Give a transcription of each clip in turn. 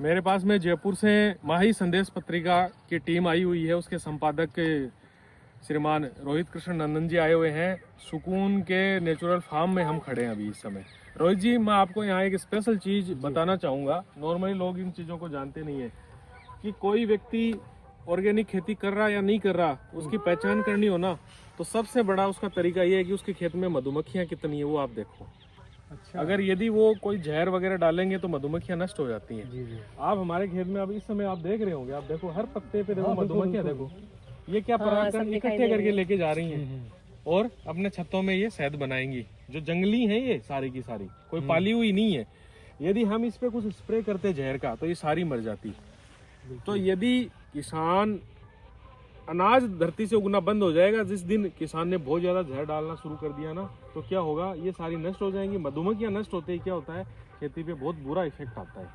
मेरे पास में जयपुर से माही संदेश पत्रिका की टीम आई हुई है। उसके संपादक श्रीमान रोहित कृष्ण नंदन जी आए हुए हैं। सुकून के नेचुरल फार्म में हम खड़े हैं अभी इस समय। रोहित जी, मैं आपको यहाँ एक स्पेशल चीज बताना चाहूँगा। नॉर्मली लोग इन चीज़ों को जानते नहीं है कि कोई व्यक्ति ऑर्गेनिक खेती कर रहा या नहीं कर रहा, उसकी पहचान करनी हो ना, तो सबसे बड़ा उसका तरीका ये है कि उसके खेत में मधुमक्खियाँ कितनी है वो आप देखो। अच्छा। अगर यदि वो कोई जहर वगैरह डालेंगे तो मधुमक्खियां नष्ट हो जाती हैं। जी जी। आप हमारे खेत में अब इस समय आप देख रहे होंगे, आप देखो हर पत्ते पे देखो मधुमक्खियां, देखो ये क्या परागकण इकट्ठे करके लेके जा रही हैं और अपने छत्तों में ये शहद बनाएंगी। जो जंगली है ये सारी की सारी, कोई पाली हुई नहीं है। यदि हम इस पे कुछ स्प्रे करते जहर का तो ये सारी मर जाती। तो यदि किसान अनाज धरती से उगना बंद हो जाएगा, जिस दिन किसान ने बहुत ज्यादा जहर डालना शुरू कर दिया ना, तो क्या होगा, ये सारी नष्ट हो जाएंगी। मधुमक्खियां नष्ट होते ही क्या होता है, खेती पे बहुत बुरा इफेक्ट आता है।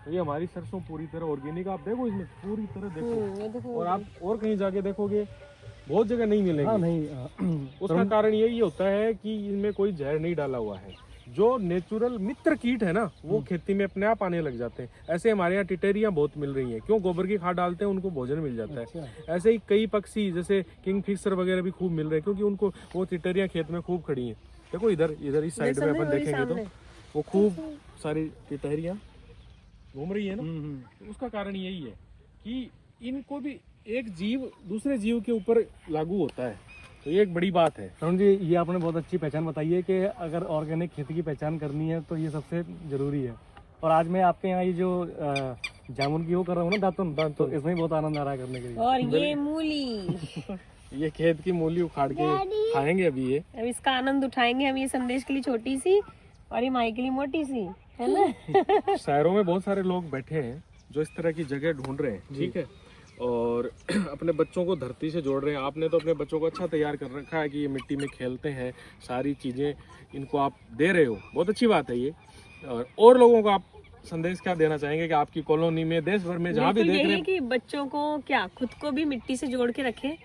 तो ये हमारी सरसों पूरी तरह ऑर्गेनिक, आप देखो इसमें पूरी तरह देखो, और आप और कहीं जाके देखोगे बहुत जगह नहीं मिलेगी। हाँ, नहीं। उसका कारण यही होता है कि इनमें कोई जहर नहीं डाला हुआ है। जो नेचुरल मित्र कीट है ना, वो खेती में अपने आप आने लग जाते हैं। ऐसे हमारे यहाँ टिटेरियां बहुत मिल रही हैं, क्यों, गोबर की खाद डालते हैं, उनको भोजन मिल जाता है। अच्छा। ऐसे ही कई पक्षी जैसे किंगफिशर वगैरह भी खूब मिल रहे हैं, क्योंकि उनको वो टिटेरियां खेत में खूब खड़ी हैं। देखो इधर इधर इस साइड में अपन देखेंगे तो वो खूब सारी टिटेरियां घूम रही है ना। उसका कारण यही है कि इनको भी एक जीव दूसरे जीव के ऊपर लागू होता है, तो ये एक बड़ी बात है। तरुण जी, ये आपने बहुत अच्छी पहचान बताई है कि अगर ऑर्गेनिक खेती की पहचान करनी है तो ये सबसे जरूरी है। और आज मैं आपके यहाँ ये जो जामुन की वो कर रहा हूँ ना, दातुन, तो इसमें बहुत आनंद आ रहा है करने के लिए। और ये मूली ये खेत की मूली उखाड़ के खाएंगे अभी ये। अब इसका आनंद उठाएंगे हम। ये संदेश के लिए छोटी सी और ये माई के लिए मोटी सी, है ना। शहरों में बहुत सारे लोग बैठे हैं जो इस तरह की जगह ढूंढ रहे हैं, ठीक है, और अपने बच्चों को धरती से जोड़ रहे हैं। आपने तो अपने बच्चों को अच्छा तैयार कर रखा है कि ये मिट्टी में खेलते हैं, सारी चीज़ें इनको आप दे रहे हो, बहुत अच्छी बात है ये। और लोगों को आप संदेश क्या देना चाहेंगे कि आपकी कॉलोनी में, देश भर में जहाँ भी देख रहे हैं कि बच्चों को क्या, खुद को भी मिट्टी से जोड़ के रखें।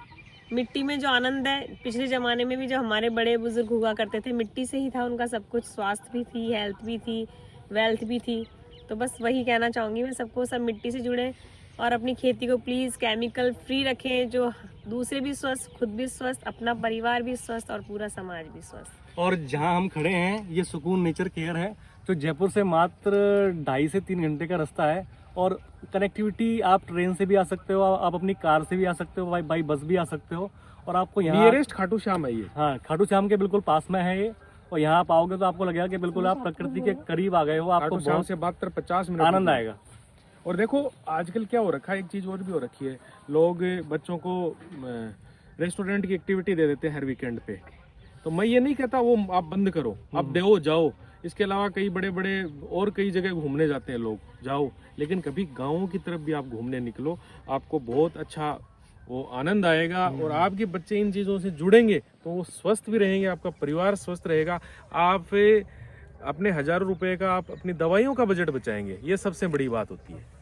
मिट्टी में जो आनंद है, पिछले जमाने में भी जो हमारे बड़े बुजुर्ग हुआ करते थे, मिट्टी से ही था उनका सब कुछ। स्वास्थ्य भी थी, हेल्थ भी थी, वेल्थ भी थी। तो बस वही कहना चाहूँगी मैं सबको, सब मिट्टी से जुड़े और अपनी खेती को प्लीज़ केमिकल फ्री रखें, जो दूसरे भी स्वस्थ, खुद भी स्वस्थ, अपना परिवार भी स्वस्थ और पूरा समाज भी स्वस्थ। और जहाँ हम खड़े हैं ये सुकून नेचर केयर है, जो जयपुर से मात्र 2.5 से 3 घंटे का रास्ता है। और कनेक्टिविटी, आप ट्रेन से भी आ सकते हो, आप अपनी कार से भी आ सकते हो, बाई बस भी आ सकते हो। और आपको यहाँ नियरेस्ट खाटू श्याम है ये। हाँ, खाटू श्याम के बिल्कुल पास में है ये। और यहाँ आप आओगे तो आपको लगेगा कि बिल्कुल आप प्रकृति के करीब आ गए हो। आपको शाम से 72-50 मिनट आनंद आएगा। और देखो आजकल क्या हो रखा है, एक चीज और भी हो रखी है, लोग बच्चों को रेस्टोरेंट की एक्टिविटी दे देते हैं हर वीकेंड पे। तो मैं ये नहीं कहता वो आप बंद करो, आप दो जाओ। इसके अलावा कई बड़े बड़े और कई जगह घूमने जाते हैं लोग, जाओ, लेकिन कभी गाँव की तरफ भी आप घूमने निकलो, आपको बहुत अच्छा वो आनंद आएगा। और आपके बच्चे इन चीज़ों से जुड़ेंगे तो वो स्वस्थ भी रहेंगे, आपका परिवार स्वस्थ रहेगा। आप अपने हज़ारों रुपए का आप अपनी दवाइयों का बजट बचाएंगे, ये सबसे बड़ी बात होती है।